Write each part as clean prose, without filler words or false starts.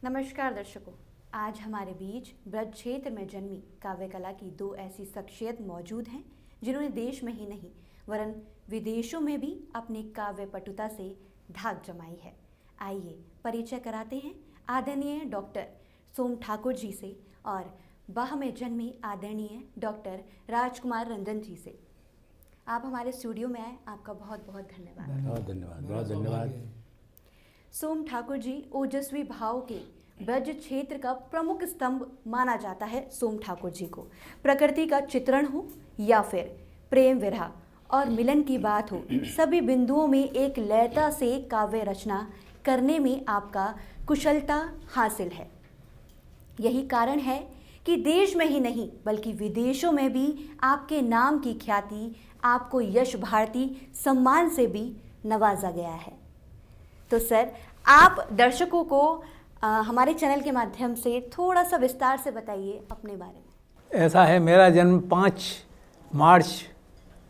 नमस्कार दर्शकों, आज हमारे बीच ब्रज क्षेत्र में जन्मी काव्य कला की दो ऐसी शख्सियत मौजूद हैं जिन्होंने देश में ही नहीं वरन विदेशों में भी अपनी काव्य पटुता से धाक जमाई है। आइए परिचय कराते हैं आदरणीय डॉक्टर सोम ठाकुर जी से और बाह में जन्मी आदरणीय डॉक्टर राजकुमार रंजन जी से। आप हमारे स्टूडियो में आए, आपका बहुत बहुत धन्यवाद। बहुत धन्यवाद। सोम ठाकुर जी ओजस्वी भाव के ब्रज क्षेत्र का प्रमुख स्तंभ माना जाता है। सोम ठाकुर जी को प्रकृति का चित्रण हो या फिर प्रेम विरह और मिलन की बात हो, सभी बिंदुओं में एक लयता से काव्य रचना करने में आपका कुशलता हासिल है। यही कारण है कि देश में ही नहीं बल्कि विदेशों में भी आपके नाम की ख्याति, आपको यश भारती सम्मान से भी नवाजा गया है। तो सर, आप दर्शकों को हमारे चैनल के माध्यम से थोड़ा सा विस्तार से बताइए अपने बारे में। ऐसा है, मेरा जन्म 5 मार्च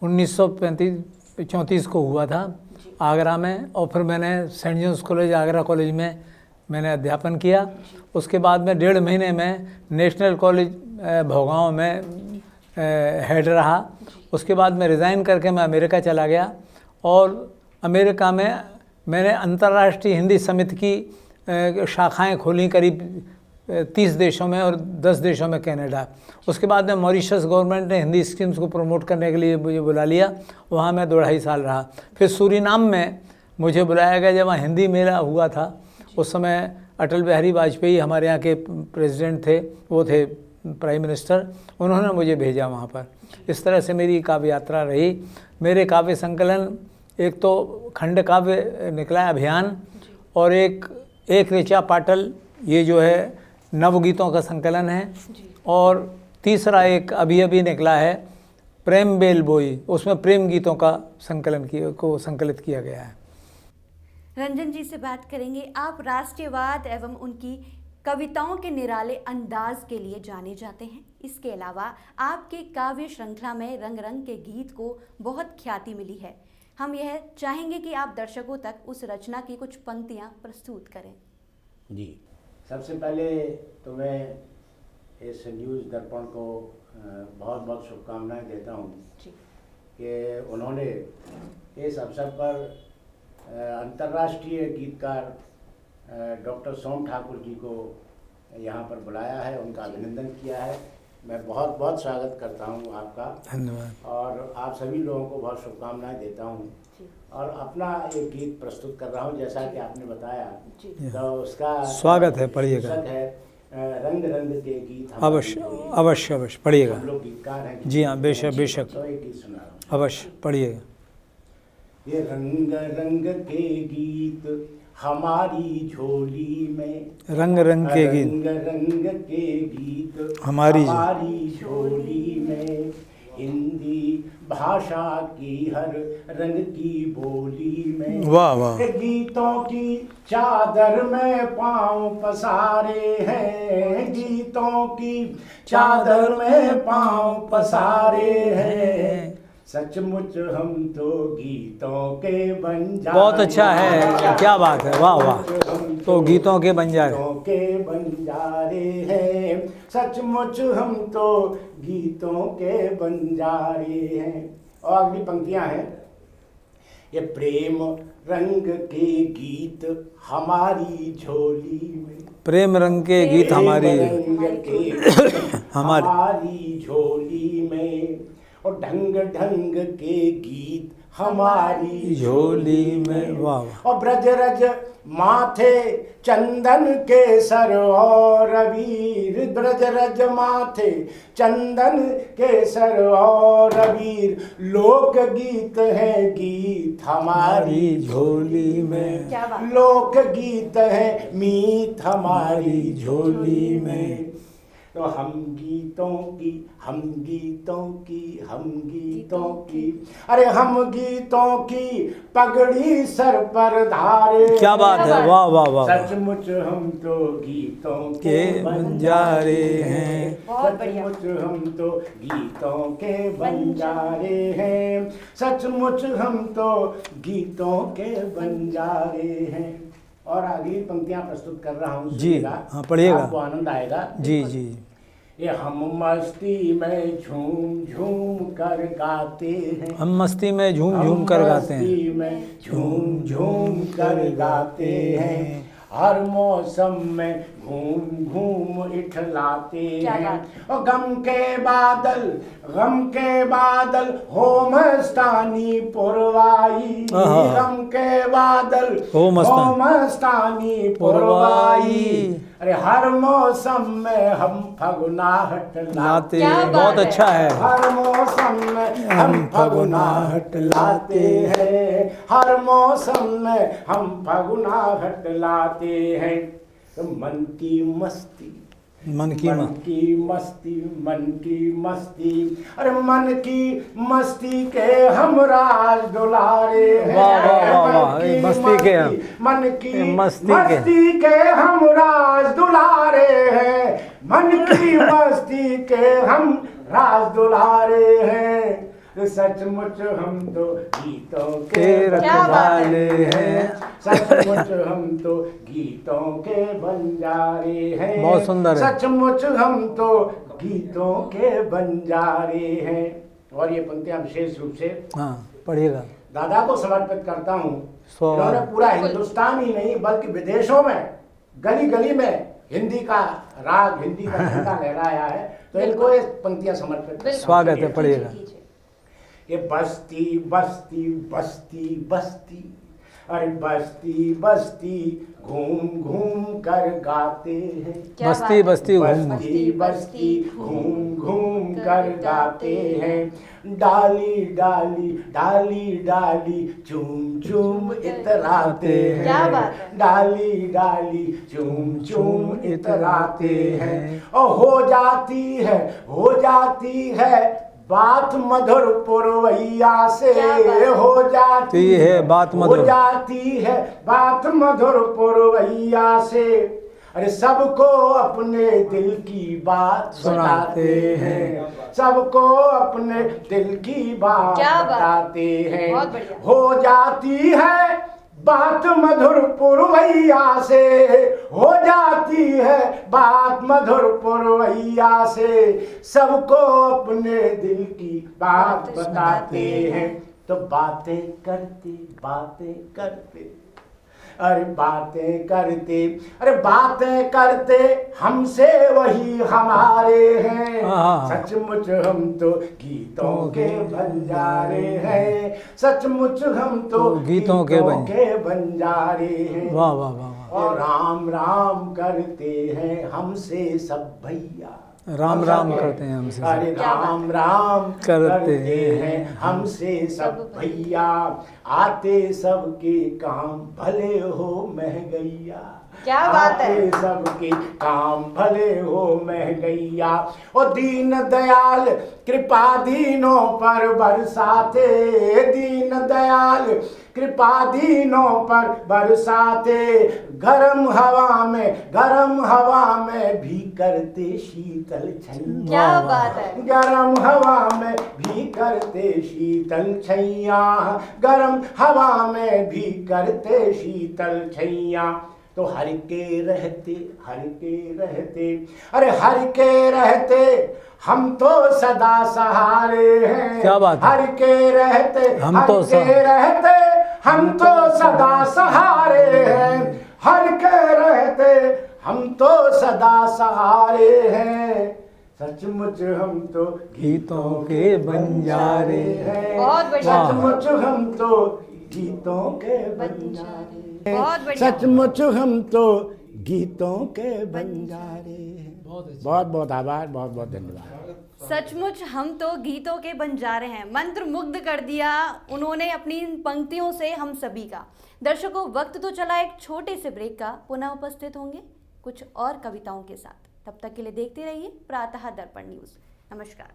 1934 को हुआ था आगरा में, और फिर मैंने saint John's college Agra college में मैंने अध्यापन किया। उसके बाद में 1.5 महीने में नेशनल कॉलेज भोगांव में हेड रहा। उसके बाद मैं रिज़ाइन करके मैं अमेरिका चला गया और अमेरिका में मैंने अंतर्राष्ट्रीय हिंदी समिति की शाखाएं खोली करीब 30 देशों में और 10 देशों में कनाडा। उसके बाद में मॉरिशस गवर्नमेंट ने हिंदी स्कीम्स को प्रमोट करने के लिए मुझे बुला लिया, वहाँ मैं 2.5 साल रहा। फिर सूरीनाम में मुझे बुलाया गया जब वहाँ हिंदी मेला हुआ था। उस समय अटल बिहारी वाजपेयी हमारे यहाँ के प्रेसिडेंट थे, वो थे प्राइम मिनिस्टर, उन्होंने मुझे भेजा वहाँ पर। इस तरह से मेरी काव्य यात्रा रही। मेरे काव्य संकलन, एक तो खंड काव्य निकला अभियान, और एक ऋचा पाटल, ये जो है नवगीतों का संकलन है, और तीसरा एक अभी निकला है प्रेम बेल बोई, उसमें प्रेम गीतों का संकलित किया गया है। रंजन जी से बात करेंगे। आप राष्ट्रीयवाद एवं उनकी कविताओं के निराले अंदाज के लिए जाने जाते हैं। इसके अलावा आपके काव्य श्रृंखला में रंग रंग के गीत को बहुत ख्याति मिली है। हम यह चाहेंगे कि आप दर्शकों तक उस रचना की कुछ पंक्तियां प्रस्तुत करें। जी, सबसे पहले तो मैं इस न्यूज़ दर्पण को बहुत बहुत शुभकामनाएं देता हूं कि उन्होंने इस अवसर पर अंतर्राष्ट्रीय गीतकार डॉक्टर सोम ठाकुर जी को यहाँ पर बुलाया है, उनका अभिनंदन किया है। मैं बहुत बहुत स्वागत करता हूँ आपका, धन्यवाद। और आप सभी लोगों को बहुत शुभकामनाएं देता हूँ। और अपना एक गीत प्रस्तुत कर रहा हूँ, जैसा कि आपने बताया, तो उसका स्वागत है, पढ़िएगा। है रंग रंग के गीत। अवश्य पढ़िएगा। हम लोग गीतकार हैं। जी हाँ, बेशक। तो एक गीत सुना रहा हूँ। अवश्य पढ़िएगा। ये रंग रंग के गीत हमारी झोली में, रंग रंग के गीत, रंग रंग के गीत हमारी झोली में, हिंदी भाषा की हर रंग की बोली में। वाह वाह। गीतों की चादर में पांव पसारे हैं, गीतों की चादर में पांव पसारे हैं, सचमुच हम तो गीतों के बंजारे। बहुत अच्छा है, क्या बात है, वाह वाह। तो गीतों के बंजारे हैं, सचमुच हम तो गीतों के बंजारे हैं। और अगली पंक्तियां हैं, ये प्रेम रंग के गीत हमारी झोली में, प्रेम रंग के गीत हमारी झोली में, और ढंग ढंग के गीत हमारी झोली में। वाह। और ब्रज रज माथे चंदन के सर और अबीर, ब्रज रज माथे चंदन के सर और अबीर, लोक गीत है गीत हमारी झोली में, लोक गीत है मीत हमारी झोली में। तो हम गीतों की अरे हम गीतों की पगड़ी सर पर धारे। क्या बात है, वाह वाह वाह। सचमुच हम तो गीतों के बंजारे हैं, सचमुच हम तो गीतों के बंजारे हैं, सचमुच हम तो गीतों के बंजारे हैं। और अगली पंक्तियां प्रस्तुत कर रहा हूँ, जी, सुनिएगा। हाँ, पढ़िएगा। आपको आनंद आएगा। जी जी। ये हम मस्ती में झूम झूम कर गाते हैं, हम मस्ती में झूम झूम कर गाते हैं, मस्ती में झूम झूम कर गाते हैं, हर मौसम में घूम घूम इठलाते क्या हैं। बात और गम के बादल हो मस्तानी पुरवाई, आहा। गम के बादल हो मस्तानी पुरवाई। अरे हर मौसम में हम फगुनाहट लाते क्या हैं। बात बहुत है। अच्छा है। हर मौसम में हम फगुनाहट लाते हैं, हर मौसम में हम फगुनाहट लाते हैं। तो मन की मस्ती, मन की मन की मस्ती, मन की मस्ती, अरे मन की मस्ती के हम राज दुलारे हैं। वाह, वाह, वाह, वाह, मन की मस्ती के हम, मन की मस्ती के हम राज दुलारे हैं, मन की मस्ती के हम राज दुलारे हैं। सचमुच हम तो गीतों के क्या बात है। बंजारे हैं, सचमुच हम तो गीतों के बंजारे हैं। बहुत सुंदर है। सचमुच हम तो गीतों के बंजारे हैं। और ये पंक्तियां विशेष रूप से हाँ, पढ़िएगा। दादा को समर्पित करता हूँ। स्वागत। इन्होंने पूरा हिंदुस्तान ही नहीं बल्कि विदेशों में गली गली में हिंदी का राग, हिंदी का झंडा लहराया है। तो इनको ये पंक्तियां समर्पित करता हूं। स्वागत है, पढ़िएगा। कीजिए। ये बस्ती बस्ती बस्ती बस्ती, अरे बस्ती बस्ती घूम घूम कर गाते हैं, क्या बस्ती बात है। बस्ती घूम बस्ती बस्ती घूम घूम कर गाते हैं। डाली डाली डाली डाली चूम चूम इतराते हैं, क्या बात है। डाली डाली चूम चूम इतराते हैं। और हो जाती है बात मधुर पुरवैया से, क्या बात है। हो जाती तो ये है बात मधुर। हो जाती है बात मधुर पुरवैया से। अरे सबको अपने दिल की बात सुनाते बताते हैं, सबको अपने दिल की बात क्या बात। बताते हैं। बहुत बढ़िया। हो जाती है बात मधुर पुरवैया से, हो जाती है बात मधुर पुरवैया से, सबको अपने दिल की बात बताते हैं। तो बातें करते अरे बातें करते हमसे वही हमारे हैं। हाँ। सचमुच हम तो गीतों के बंजारे हैं, सचमुच हम तो गीतों के बंजारे हैं। वाह वाह वाह वाह। और राम राम करते हैं हमसे सब भैया, राम राम करते हैं हमसे सब। अरे राम राम करते हैं हमसे सब भैया, आते सबके काम भले हो महगैया, क्या बात है। आते सबके काम भले हो महगैया। और दीन दयाल कृपा दीनों पर बरसाते, दीन दयाल कृपा दीनों पर बरसाते, गरम हवा में भी करते शीतल छैया, क्या बात है। गरम हवा में भी करते शीतल छैया, गरम हवा में भी करते शीतल छैया। तो हर के रहते अरे हर के रहते हम तो सदा सहारे हैं। क्या बात है। हर के रहते हम हर तो के रहते हम तो सदा सहारे हैं, हर के रहते हम तो सदा सहारे हैं। सचमुच हम तो गीतों के बंजारे हैं, बहुत बढ़िया। सचमुच हम तो गीतों के बंजारे, बहुत बढ़िया। सचमुच हम तो गीतों के बंजारे हैं। बहुत बहुत आभार, बहुत बहुत धन्यवाद। सचमुच हम तो गीतों के बंजारे हैं। मंत्र मुग्ध कर दिया उन्होंने अपनी इन पंक्तियों से हम सभी का। दर्शकों, वक्त तो चला एक छोटे से ब्रेक का, पुनः उपस्थित होंगे कुछ और कविताओं के साथ। तब तक के लिए देखते रहिए प्रातः दर्पण न्यूज। नमस्कार।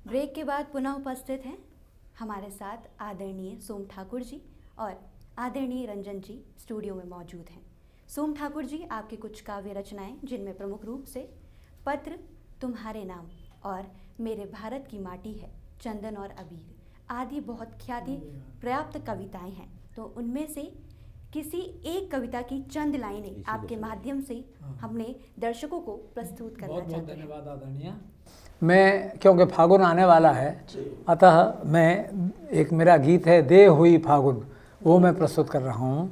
ब्रेक के बाद पुनः उपस्थित हैं हमारे साथ आदरणीय सोम ठाकुर जी और आदरणीय रंजन जी स्टूडियो में मौजूद हैं। सोम ठाकुर जी, आपकी कुछ काव्य रचनाएं जिनमें प्रमुख रूप से पत्र, तुम्हारे नाम और मेरे भारत की माटी है, चंदन और अबीर आदि बहुत ख्याति प्राप्त कविताएं हैं। तो उनमें से किसी एक कविता की चंद लाइनें आपके माध्यम से हमने दर्शकों को प्रस्तुत करना बहुत बहुत चाहते हैं। धन्यवाद आदरणीय। मैं, क्योंकि फागुन आने वाला है, अतः मैं एक मेरा गीत है दे हुई फागुन, वो मैं प्रस्तुत कर रहा हूँ।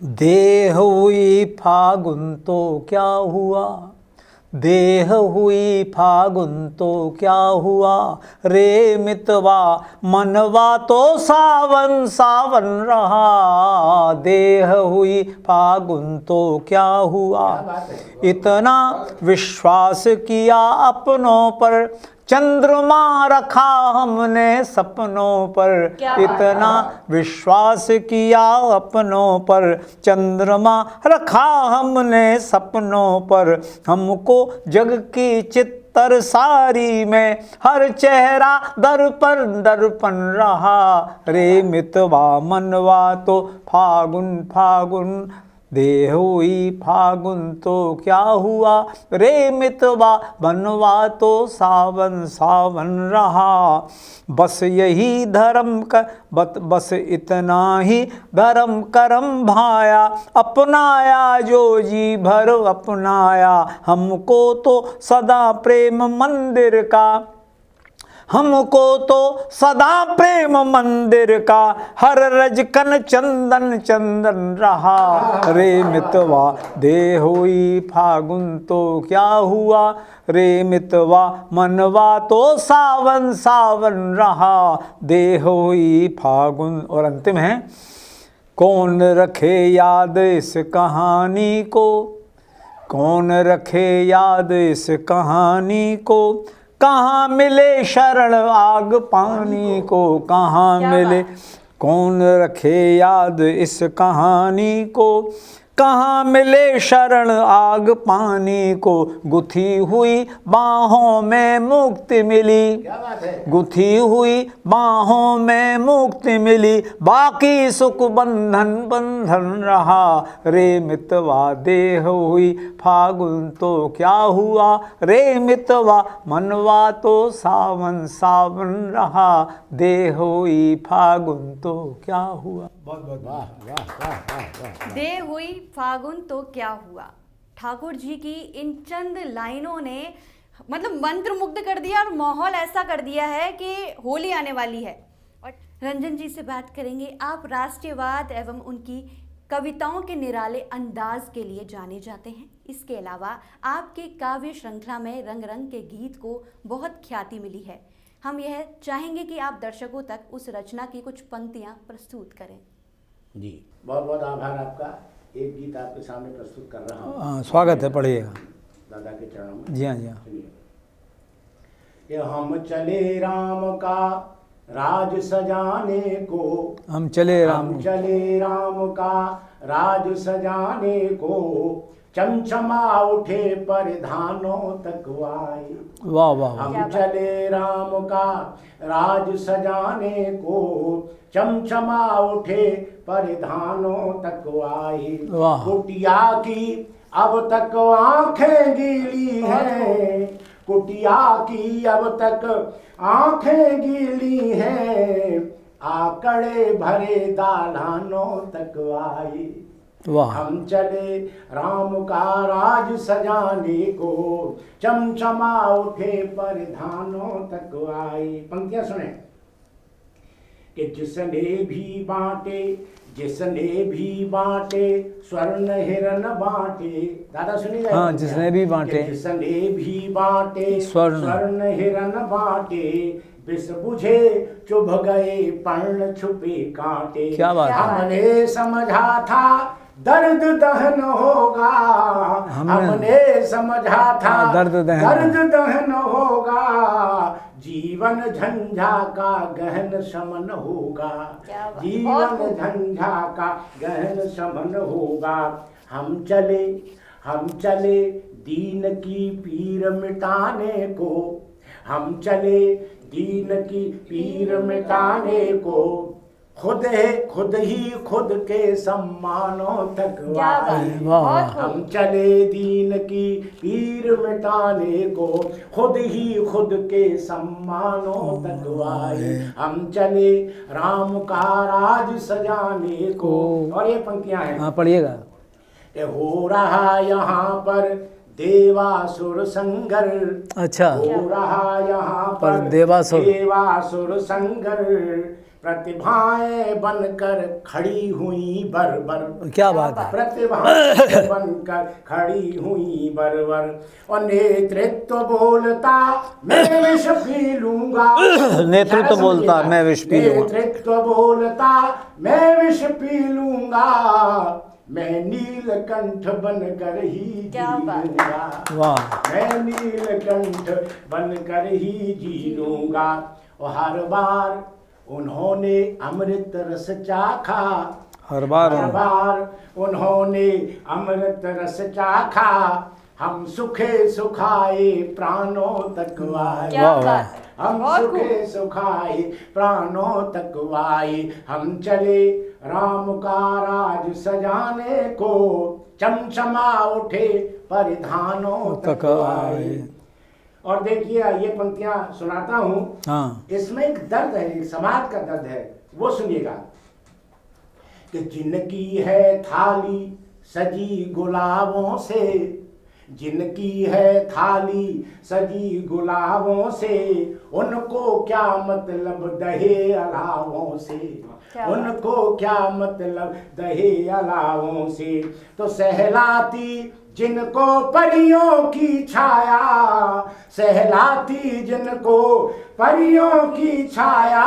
दे हुई फागुन तो क्या हुआ, देह हुई फागुन तो क्या हुआ, रे मितवा मनवा तो सावन सावन रहा। देह हुई फागुन तो क्या हुआ, इतना विश्वास किया अपनों पर, चंद्रमा रखा हमने सपनों पर। इतना विश्वास किया अपनों पर, चंद्रमा रखा हमने सपनों पर। हमको जग की चित्तर सारी में हर चेहरा दर्पण दर्पण रहा। रे मितवा मनवा तो फागुन फागुन, देह हुई फागुन तो क्या हुआ, रे मितवा बनवा तो सावन सावन रहा। बस यही धर्म बस इतना ही धर्म करम भाया, अपनाया जो जी भर अपनाया। हमको तो सदा प्रेम मंदिर का, हमको तो सदा प्रेम मंदिर का, हर रजकन चंदन चंदन रहा। रे मितवा दे हुई फागुन तो क्या हुआ, रे मितवा मनवा तो सावन सावन रहा। दे हुई फागुन। और अंतिम है, कौन रखे याद इस कहानी को, कौन रखे याद इस कहानी को, कहाँ मिले शरण आग पानी को, कहाँ मिले। कौन रखे याद इस कहानी को, कहाँ मिले शरण आग पानी को। गुथी हुई बाहों में मुक्ति मिली, क्या बात है। गुथी हुई बाहों में मुक्ति मिली, बाकी सुख बंधन बंधन रहा। रे मितवा देह हुई फागुन तो क्या हुआ, रे मितवा मनवा तो सावन सावन रहा। देह हुई फागुन तो क्या हुआ। बहुत बहुत वाह वाह वाह वाह वाह। दे हुई फागुन तो क्या हुआ। ठाकुर जी की इन चंद लाइनों ने मतलब मंत्र मुग्ध कर दिया और माहौल ऐसा कर दिया है कि होली आने वाली है। और रंजन जी से बात करेंगे। आप राष्ट्रीयवाद एवं उनकी कविताओं के निराले अंदाज के लिए जाने जाते हैं। इसके अलावा आपके काव्य श्रृंखला में रंग रंग के गीत को बहुत ख्याति मिली है। हम यह चाहेंगे कि आप दर्शकों तक उस रचना की कुछ पंक्तियां प्रस्तुत करें। जी बहुत बहुत आभार आपका। एक गीत आपके सामने प्रस्तुत कर रहा हूँ। स्वागत है, पढ़िएगा। दादा के चरणों में। जी हाँ, जी हाँ। सुनिए। ये हम चले राम का राज सजाने को, हम चले राम, हम चले राम का राज सजाने को, चमचमा उठे परिधानों तक आए। वाह वाह वाह। हम चले राम का राज सजाने को, चमचमा उठे परिधानों तक आए। वाह। कुटिया की अब तक आंखें गीली हैं, कुटिया की अब तक आंखें गीली हैं, आकड़े भरे दालानों तक आए। वाह। हम चले राम का राज सजाने को, चमचमा उठे परिधानों तक आए। पंक्तियां सुने कि जिसने भी बांटे, जिसने भी बांटे स्वर्ण हिरन बांटे। दादा सुनिए। हाँ, जिसने भी बांटे, जिसने भी बांटे स्वर्ण हिरन बांटे, विष बुझे चुभ गए पर्ण छुपे कांटे। क्या बात है। हमने समझा था दर्द दहन होगा, हमने समझा था दर्द दहन होगा, जीवन झंझा का गहन शमन होगा, जीवन झंझा का गहन शमन होगा। हम चले दीन की पीर मिटाने को, हम चले दीन की पीर मिटाने को, खुद ही खुद के सम्मानों तक क्या बात आए। है, वाह, बहुत वाह। खूब। हम चले दीन की पीर मिटाने को, खुद ही खुद के सम्मानों तक आए। हम चले राम का राज सजाने को। और ये पंक्तियां हैं। हाँ पढ़िएगा। कि हो रहा यहाँ पर देवासुर संगर, अच्छा, हो रहा यहाँ पर पर देवासुर संगर, प्रतिभाएं बनकर खड़ी हुई बर क्या बात है। प्रतिभाएं बनकर खड़ी हुई बर और नेतृत्व बोलता मैं विष पी लूंगा। नेतृत्व बोलता मैं विष पी लूंगा। नेतृत्व बोलता मैं विष पी लूंगा। मैं नीलकंठ बनकर ही क्या जी बात है। लूंगा। वाह, मैं नीलकंठ बनकर ही जी लूंगा। और हर बार उन्होंने अमृत रस चाखा, हर बार उन्होंने अमृत रस चाखा। हम सुखे सुखाए प्राणों तक आए। क्या वाह, बात है, हम बहुत खूब। सुखे सुखाए प्राणों तक आए। हम चले राम का राज सजाने को, चमचमा उठे परिधानों तक आए। और देखिए ये पंक्तियां सुनाता हूं, हाँ, इसमें एक दर्द है, एक समाज का दर्द है, वो सुनिएगा। कि जिनकी है थाली सजी गुलाबों से, जिनकी है थाली सजी गुलाबों से, उनको क्या मतलब दहे अलावों से, उनको क्या मतलब दहे अलावों से। तो सहलाती जिनको परियों की छाया, सहलाती जिनको परियों की छाया,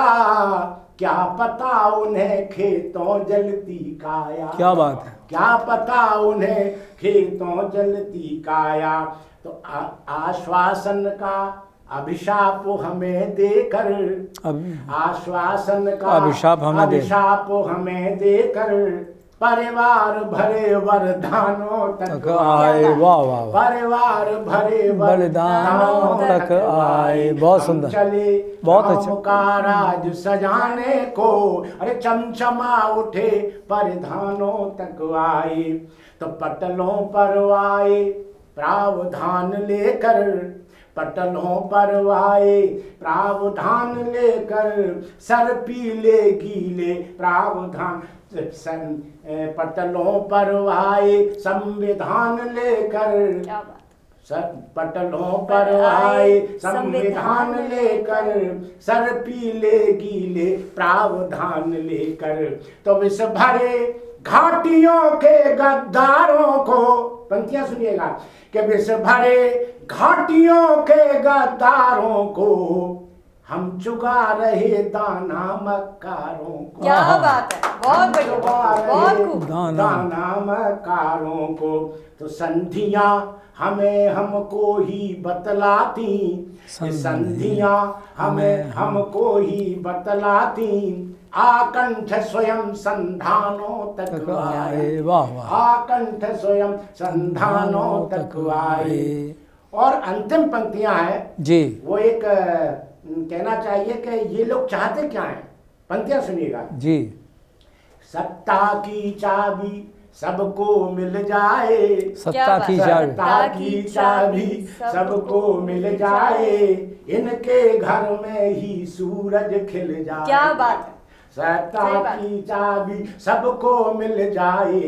क्या पता उन्हें खेतों जलती काया। क्या बात है। क्या पता उन्हें खेतों जलती काया। तो आश्वासन का अभिशाप हमें देकर, आश्वासन का अभिशाप हमें देकर, परिवार भरे वरदानों तक आए। वाह वाह, परिवार भरे वरदानों तक आए। बहुत सुंदर, चले बहुत राम अच्छा। का राज सजाने को, अरे चमचमा उठे परिधानों तक आए। तो पटलों पर आए प्रावधान लेकर, पटलों पर आए प्रावधान लेकर, सर पीले गीले प्रावधान, पटलों पर आए संविधान लेकर, पटलों पर आए संविधान लेकर, सर पीले गीले प्रावधान लेकर। तो विष भरे घाटियों के गद्दारों को, पंक्तियां सुनिएगा, कि विष भरे घाटियों के गद्दारों को, हम चुगा रहे दाना मक्कारों को। क्या बात है, बहुत बढ़िया, बहुत खूब। दाना मक्कारों को। तो संधियां हमें हमको ही बतलाती, संधियां हमें हमको ही बतलाती, आकंठ स्वयं संधानों तक आए। वाह वाह, आकंठ स्वयं संधानों तक आए। और अंतिम पंक्तियां हैं जी, वो एक कहना चाहिए कि ये लोग चाहते क्या हैं। पंक्तियां सुनिएगा। जी, सत्ता की चाबी सबको मिल जाए, सत्ता की चाबी, सत्ता की चाबी सबको मिल जाए, इनके घर में ही सूरज खिल जाए। क्या बात है, सत्ता की चाबी सबको मिल जाए,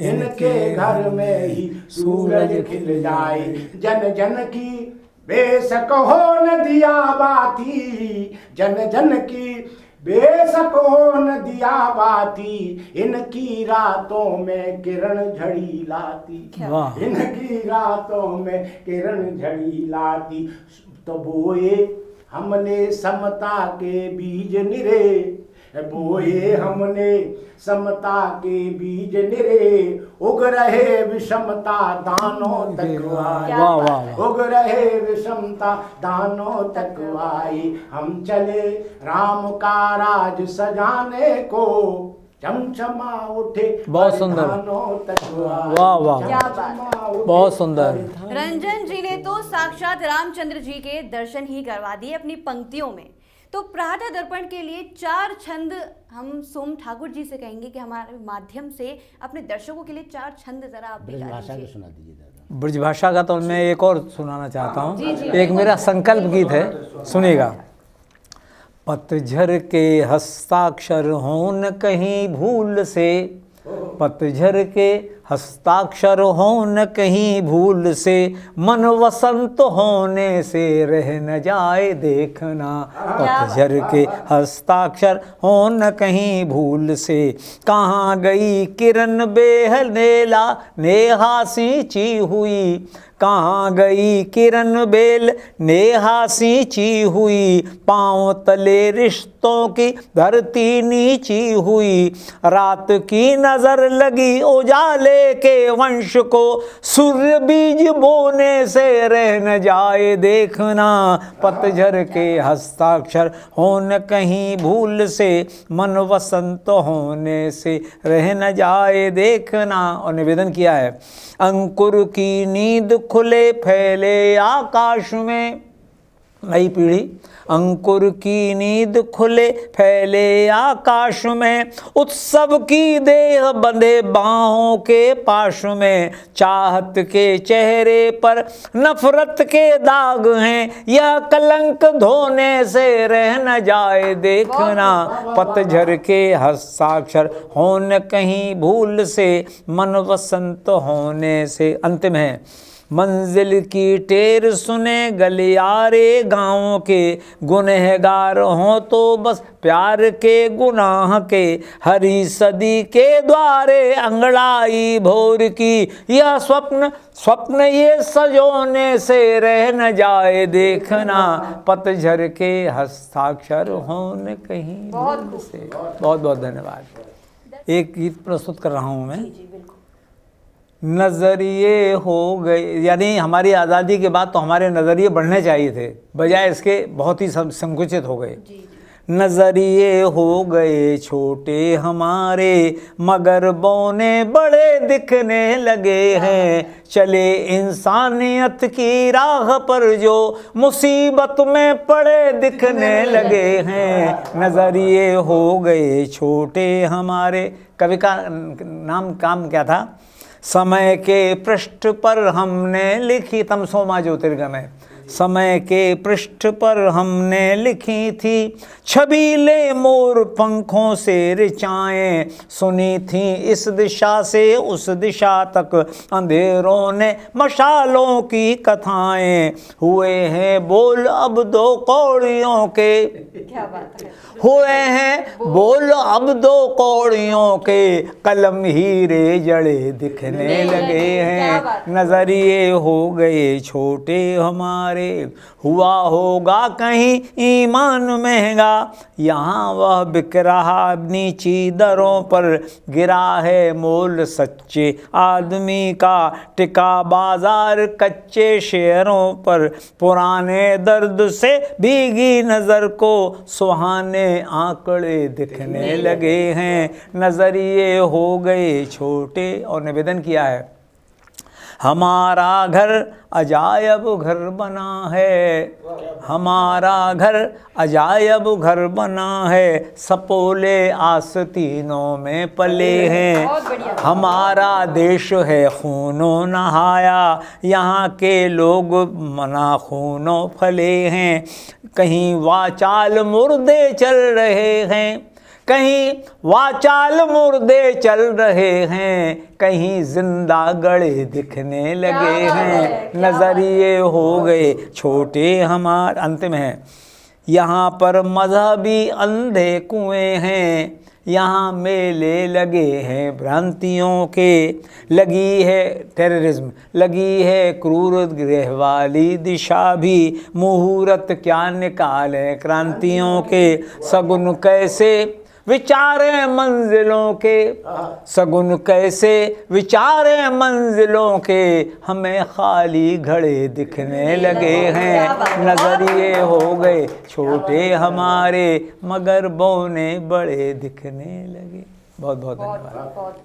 इनके घर में ही सूरज खिल जाए। जन जन की बेशक हो नदिया बाती, जन जन की बेशक हो नदिया बाती, इनकी रातों में किरण झड़ी लाती, इनकी रातों में किरण झड़ी लाती। तो बोए हमने समता के बीज निरे, बोए हमने समता के बीज निरे, उग रहे विषमता दानों तक आए, उग रहे विषमता दानों तक आए। हम चले राम का राज सजाने को, चमचमा उठे। बहुत सुंदर, वाह वाह, क्या बात, बहुत सुंदर। रंजन जी ने तो साक्षात रामचंद्र जी के दर्शन ही करवा दिए अपनी पंक्तियों में। तो प्रहाता दर्पण के लिए 4 छंद हम सोम ठाकुर जी से कहेंगे कि हमारे माध्यम से अपने दर्शकों के लिए 4 छंद जरा आप भी गा भाषा के दीजिए। सुना दीजिए दादा। ब्रजभाषा का तो मैं एक और सुनाना चाहता हूँ। एक मेरा संकल्प गीत है, सुनिएगा। पतझर के हस्ताक्षर हों न कहीं भूल से, पतझर के हस्ताक्षर हों न कहीं भूल से, मन वसंत होने से रह न जाए देखना। पतझर के हस्ताक्षर हों न कहीं भूल से, कहाँ गई किरण बेहनेला नेहा सींची हुई, कहाँ गई किरण बेल नेहा सींची हुई, पाँव तले रिश्तों की धरती नीची हुई, रात की नजर लगी उजाले के वंश को, सूर्य बीज बोने से रह न जाए देखना। पतझर के हस्ताक्षर हो न कहीं भूल से, मन वसंत होने से रह न जाए देखना। और निवेदन किया है, अंकुर की नींद खुले फैले आकाश में, नई पीढ़ी अंकुर की नींद खुले फैले आकाश में, उत्सव की देह बंधे बाहों के पाश में, चाहत के चेहरे पर नफरत के दाग हैं, यह कलंक धोने से रह न जाए देखना। पतझर के हस्ताक्षर हो न कहीं भूल से, मन वसंत होने से। अंतिम है, मंजिल की टेर सुने गलियारे गाँव के, गुनहगार हों तो बस प्यार के गुनाह के, हरी सदी के द्वारे अंगड़ाई भोर की, यह स्वप्न ये सजोने से रह न जाए देखना। पतझर के हस्ताक्षर हों न कहीं भूल से। बहुत बहुत धन्यवाद। एक गीत प्रस्तुत कर रहा हूँ मैं। नज़रिए हो गए, यानी हमारी आज़ादी के बाद तो हमारे नज़रिए बढ़ने चाहिए थे, बजाय इसके बहुत ही संकुचित हो गए। नज़रिए हो गए छोटे हमारे, मगर बौने बड़े दिखने लगे हैं, चले इंसानियत की राह पर जो मुसीबत में पड़े दिखने लगे हैं। नज़रिए हो गए छोटे हमारे। कवि का काम क्या था? समय के पृष्ठ पर हमने लिखी, तमसोमा ज्योतिर्गमय, समय के पृष्ठ पर हमने लिखी थी छबीले मोर पंखों से ऋचाएं, सुनी थी इस दिशा से उस दिशा तक अंधेरों ने मशालों की कथाएं, हुए हैं बोल अब दो कौड़ियों के, क्या बात है, हुए हैं बोल अब दो कौड़ियों के, कलम हीरे जड़े दिखने लगे हैं। नजरिए हो गए छोटे हमारे, हुआ होगा कहीं ईमान महंगा, यहाँ वह बिक रहा नीची दरों पर, गिरा है मोल सच्चे आदमी का, टिका बाजार कच्चे शेयरों पर, पुराने दर्द से भीगी नजर को सुहाने आंकड़े दिखने लगे हैं। नजरिए हो गए छोटे। और निवेदन किया है, हमारा घर अजायब घर बना है, हमारा घर अजायब घर बना है, सपोले आस्तीनों में पले हैं, हमारा देश है खूनों नहाया, यहाँ के लोग मना खूनों फले हैं, कहीं वाचाल मुर्दे चल रहे हैं, कहीं वाचाल मुर्दे चल रहे हैं, कहीं जिंदा गड़े दिखने लगे हैं। नजरिए हो गए छोटे हमारे। अंतिम है, यहाँ पर मजहबी अंधे कुएं हैं, यहाँ मेले लगे हैं भ्रांतियों के, लगी है टेररिज्म, लगी है क्रूर गृह वाली दिशा भी, मुहूर्त क्या निकाले क्रांतियों के, सगुन कैसे विचारे मंजिलों के, सगुन कैसे विचारे मंजिलों के, हमें खाली घड़े दिखने लगे हैं। नजरिए हो गए छोटे हमारे, मगर बौने बड़े दिखने लगे। बहुत बहुत धन्यवाद।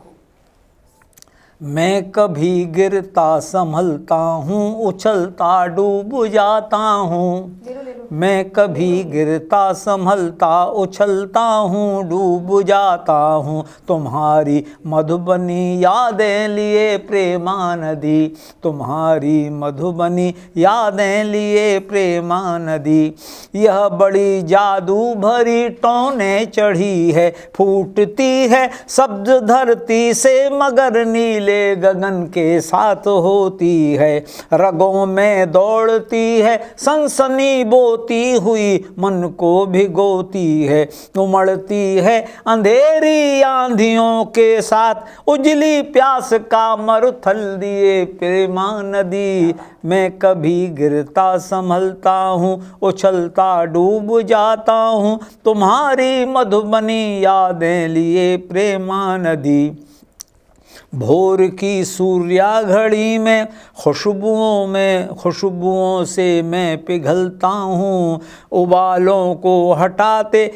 मैं कभी गिरता संभलता हूँ, उछलता डूब जाता हूँ, मैं कभी गिरता संभलता उछलता हूँ डूब जाता हूँ तुम्हारी मधुबनी यादें लिए प्रेमा नदी, तुम्हारी मधुबनी यादें लिए प्रेमा नदी। यह बड़ी जादू भरी टौने चढ़ी है, फूटती है शब्द धरती से मगर नीले गगन के साथ होती है। रगों में दौड़ती है सनसनी बोती हुई मन को भिगोती है, उमड़ती है अंधेरी आंधियों के साथ उजली प्यास का मरुथल दिए प्रेमा नदी। मैं कभी गिरता संभलता हूँ उछलता डूब जाता हूँ तुम्हारी मधुबनी यादें लिए प्रेमा नदी। भोर की सूर्या घड़ी में खुशबुओं से मैं पिघलता हूँ, उबालों को हटाते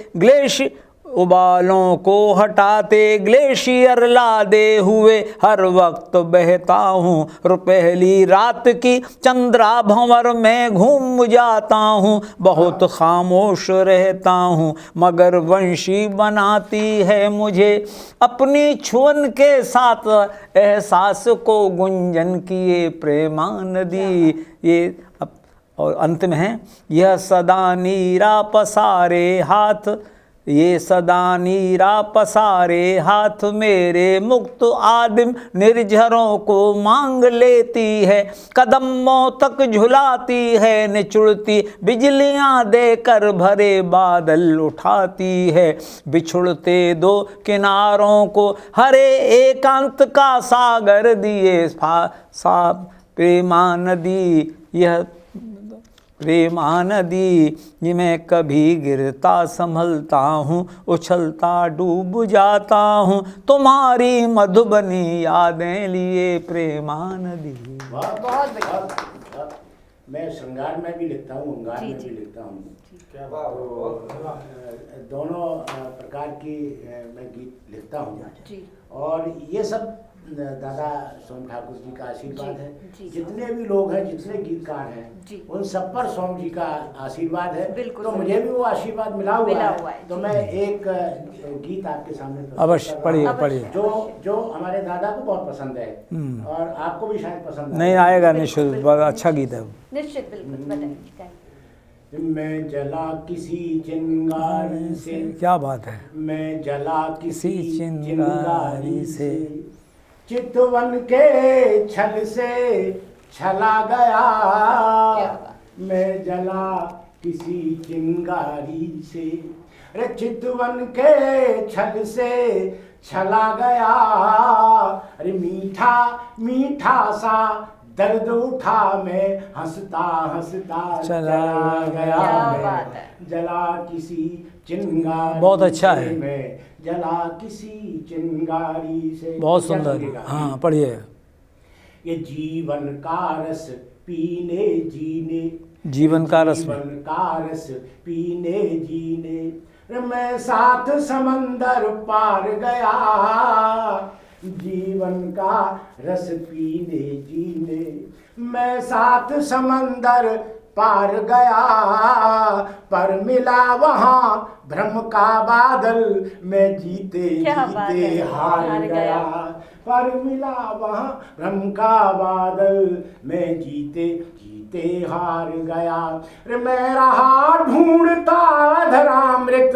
ग्लेशियर लादे हुए हर वक्त बहता हूँ। रुपहली रात की चंद्रा भंवर में घूम जाता हूँ, बहुत खामोश रहता हूँ मगर वंशी बनाती है मुझे अपनी छुअन के साथ एहसास को गुंजन किए प्रेमा नदी। ये और अंत में है, यह सदा नीरा पसारे हाथ, ये सदा नीरा पसारे हाथ मेरे मुक्त आदिम निर्झरों को मांग लेती है। कदमों तक झुलाती है निचुड़ती बिजलियां देकर भरे बादल उठाती है। बिछुड़ते दो किनारों को हरे एकांत का सागर दिए प्रेमा नदी। यह प्रेमा नदी, ये मैं कभी गिरता संभलता हूँ उछलता डूब जाता हूँ तुम्हारी मधुबनी यादें लिए प्रेमा नदी। बहुत बढ़िया। मैं श्रृंगार में भी लिखता हूँ, अंगार में भी लिखता हूँ। तो दोनों प्रकार की मैं गीत लिखता हूँ और ये सब दादा सोम ठाकुर जी का आशीर्वाद है। जितने भी लोग हैं, जितने गीतकार हैं, उन सब पर सोम जी का आशीर्वाद है। तो मुझे भी वो आशीर्वाद मिला हुआ है। तो मैं एक गीत आपके सामने अवश्य पढ़िए जो हमारे दादा को बहुत पसंद है और आपको भी शायद पसंद नहीं आएगा। निश्चित अच्छा गीत है, निश्चित बिल्कुल बताइए। मैं जला किसी चिंगारी से, क्या बात है, मैं जला किसी चिंगारी से, चितवन के छल से छला गया। मैं जला किसी चिंगारी से, अरे चितवन के छल से छला गया। अरे मीठा मीठा सा दर्द उठा, मैं हंसता हंसता चला गया। मैं जला किसी चिंगारी, बहुत अच्छा है, मैं जला किसी चिंगारी से। बहुत सुंदर। हाँ पढ़िए। ये जीवन का रस पीने जीने, जीवन का रस पीने जीने, मैं साथ समंदर पार गया। जीवन का रस पीने जीने, मैं साथ समंदर पार गया। पर मिला वहाँ भ्रम का बादल, मैं जीते जीते हार गया। पर मिला वहाँ भ्रम का बादल, मैं जीते जीते हार गया। मैं रहा ढूंढता अधरामृत,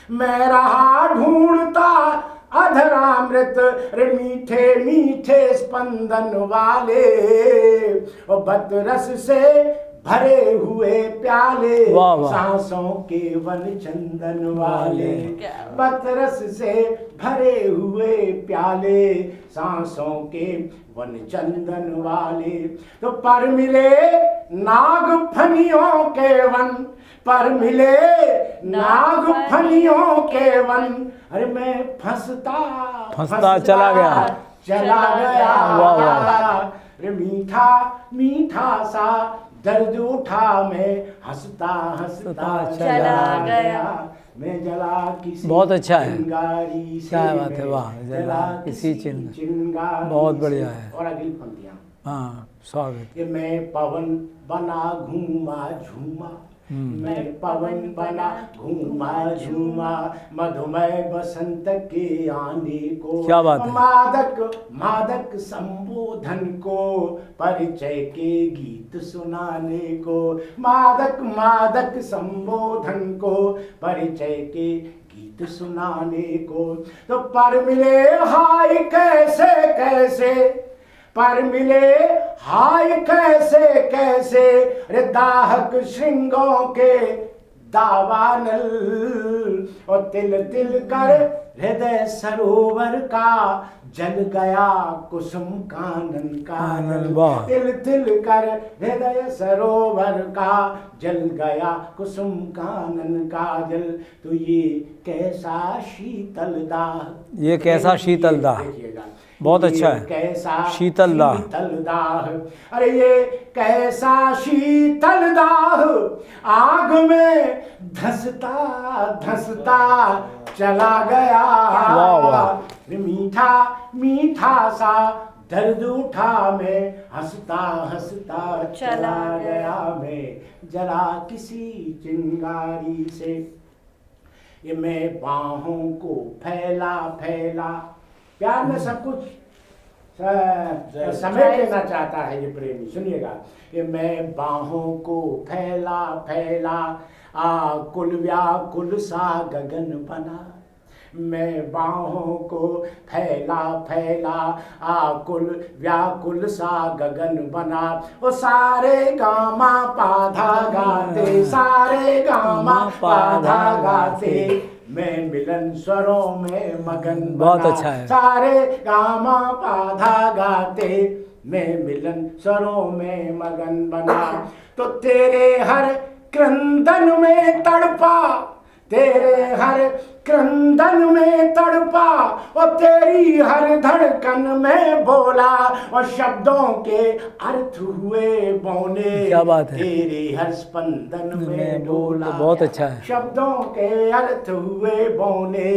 मैं रहा ढूंढता अधरामृत, रे मीठे मीठे स्पंदन वाले, और बदरस से भरे हुए प्याले, सांसों के वन चंदन वाले। बदरस से भरे हुए प्याले, सांसों के वन चंदन वाले। तो पर मिले नाग फनियों के वन, पर मिले नाग फनियों के वन, अरे मैं फंसता चला गया। अरे मीठा मीठा सा दर्द उठा, मैं हंसता हंसता चला गया। मैं जला किसी, बहुत अच्छा है, चिंगारी से, क्या बात है, वाह, जला किसी चिंगारी, बहुत बढ़िया है। और अगली पंक्तियां, हाँ स्वागत। कि मैं पवन बना घूमा झूमा, मैं पवन बना घूमा झूमा मधुमय बसंत के आने को। क्या बात है। मादक संबोधन को परिचय के गीत सुनाने को। मादक संबोधन को परिचय के गीत सुनाने को। तो पर मिले हाय कैसे कैसे, पर मिले हाय कैसे कैसे, रे दाहक श्रृंगों के दावानल। और तिल तिल कर हृदय सरोवर का जल गया कुसुम कानन का। तिल तिल कर हृदय सरोवर का जल गया कुसुम कानन का जल। तो ये कैसा शीतल दाह, ये कैसा शीतल दाह, देखिएगा बहुत अच्छा है। कैसा शीतल दाह। अरे ये कैसा शीतल दाह, आग में धंसता धंसता चला गया। वाह वाह। मीठा मीठा सा दर्द उठा मैं हंसता हंसता चला गया मैं, जला किसी चिंगारी से। ये मैं बाहों को फैला फैला, प्यार में सब कुछ समेट लेना चाहता है ये प्रेमी। सुनिएगा, ये मैं बाहों को फैला फैला आकुल व्याकुल सा गगन बना। मैं बाहों को फैला फैला आकुल व्याकुल सा गगन बना। वो सारे गामा पाधा गाते, सारे गामा पाधा गाते, मैं मिलन स्वरों में मगन बना। बहुत अच्छा है। सारे गामा पाधा गाते, मैं मिलन स्वरों में मगन बना। तो तेरे हर क्रंदन में तड़पा, तेरे हर क्रंदन में तड़पा, और तेरी हर धड़कन में बोला, और शब्दों के अर्थ हुए बौने। क्या बात है। तेरे हर स्पंदन में बोला। बहुत अच्छा है। शब्दों के अर्थ हुए बौने,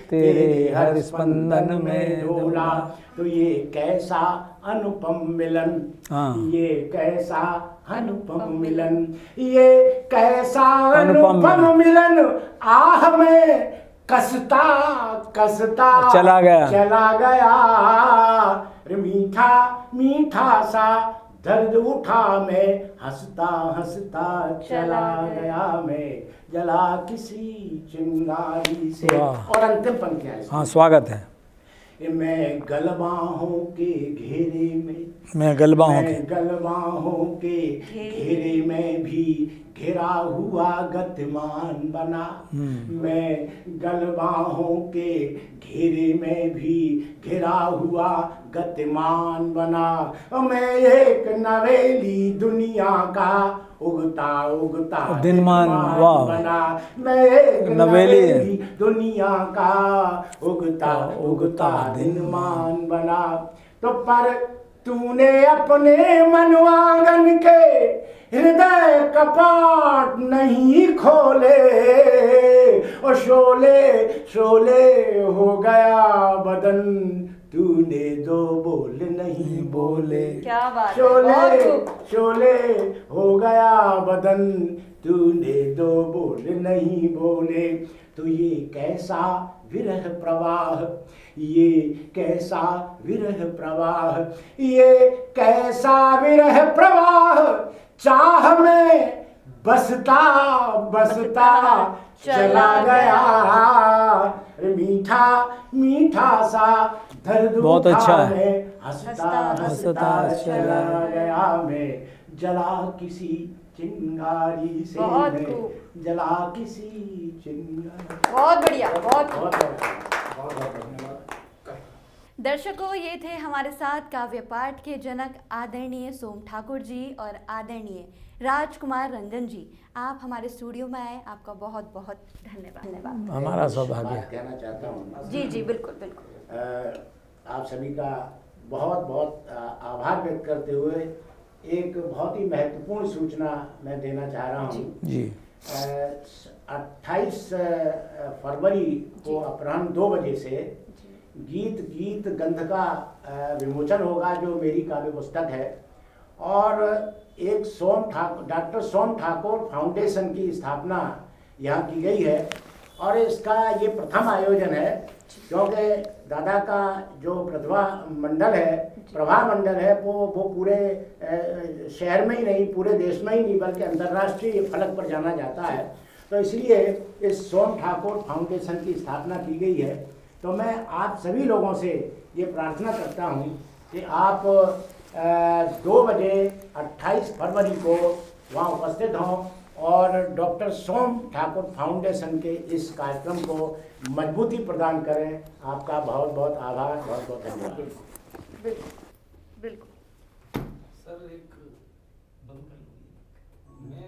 तेरे हर स्पंदन में डोला। तो ये कैसा अनुपम मिलन, ये कैसा अनुपम मिलन, ये कैसा अनुपम मिलन, आह में कसता कसता चला गया। मीठा मीठा सा दर्द उठा मैं हंसता हंसता चला गया मैं, जला किसी चिंगारी से। और अंतिम पंक्तियां। हाँ, स्वागत है। मैं गलबाहों के घेरे में, मैं गलबाहों के घेरे में भी घिरा हुआ गतिमान बना। मैं गलबाहों के घेरे में भी घिरा हुआ गतिमान बना। मैं एक नवेली दुनिया का उगता उगता दिनमान बना। मैं एक नवेली दुनिया का उगता उगता दिनमान बना। तो पर तूने अपने मनवांगन के हृदय कपाट नहीं खोले, और शोले शोले हो गया बदन, तूने दो बोल नहीं बोले। क्या बात। शोले शोले हो गया बदन, तूने दो बोल नहीं बोले। तो ये कैसा विरह प्रवाह, ये कैसा विरह प्रवाह, ये कैसा विरह प्रवाह, चाह में बसता बसता चला गया। मीठा मीठा सा दर्द बहुत अच्छा है। हंसता हंसता चला गया मैं, जला किसी चिंगारी से मैं, जला किसी चिंगारी। बहुत बढ़िया, बहुत धन्यवाद। दर्शकों, ये थे हमारे साथ काव्य पाठ के जनक आदरणीय सोम ठाकुर जी और आदरणीय राजकुमार रंजन जी। आप हमारे स्टूडियो में आए, आपका बहुत बहुत धन्यवाद। हमारा सौभाग्य। कहना चाहता हूँ जी जी, बिल्कुल बिल्कुल। आप सभी का बहुत बहुत आभार व्यक्त करते हुए एक बहुत ही महत्वपूर्ण सूचना मैं देना चाह रहा हूँ जी। 28 फरवरी को अपराह्न 2 बजे से गीत गंध का विमोचन होगा, जो मेरी काव्य पुस्तक है। और एक डॉक्टर सोम ठाकुर फाउंडेशन की स्थापना यहाँ की गई है। और इसका ये प्रथम आयोजन है, क्योंकि दादा का जो प्रभा मंडल है वो पूरे शहर में ही नहीं, पूरे देश में ही नहीं, बल्कि अंतर्राष्ट्रीय फलक पर जाना जाता है। तो इसलिए इस सोम ठाकुर फाउंडेशन की स्थापना की गई है। तो मैं आप सभी लोगों से ये प्रार्थना करता हूँ कि आप 2 बजे 28 फरवरी को वहाँ उपस्थित हों और डॉक्टर सोम ठाकुर फाउंडेशन के इस कार्यक्रम को मजबूती प्रदान करें। आपका बहुत बहुत आभार, बहुत बहुत धन्यवाद। बिल्कुल। सर एक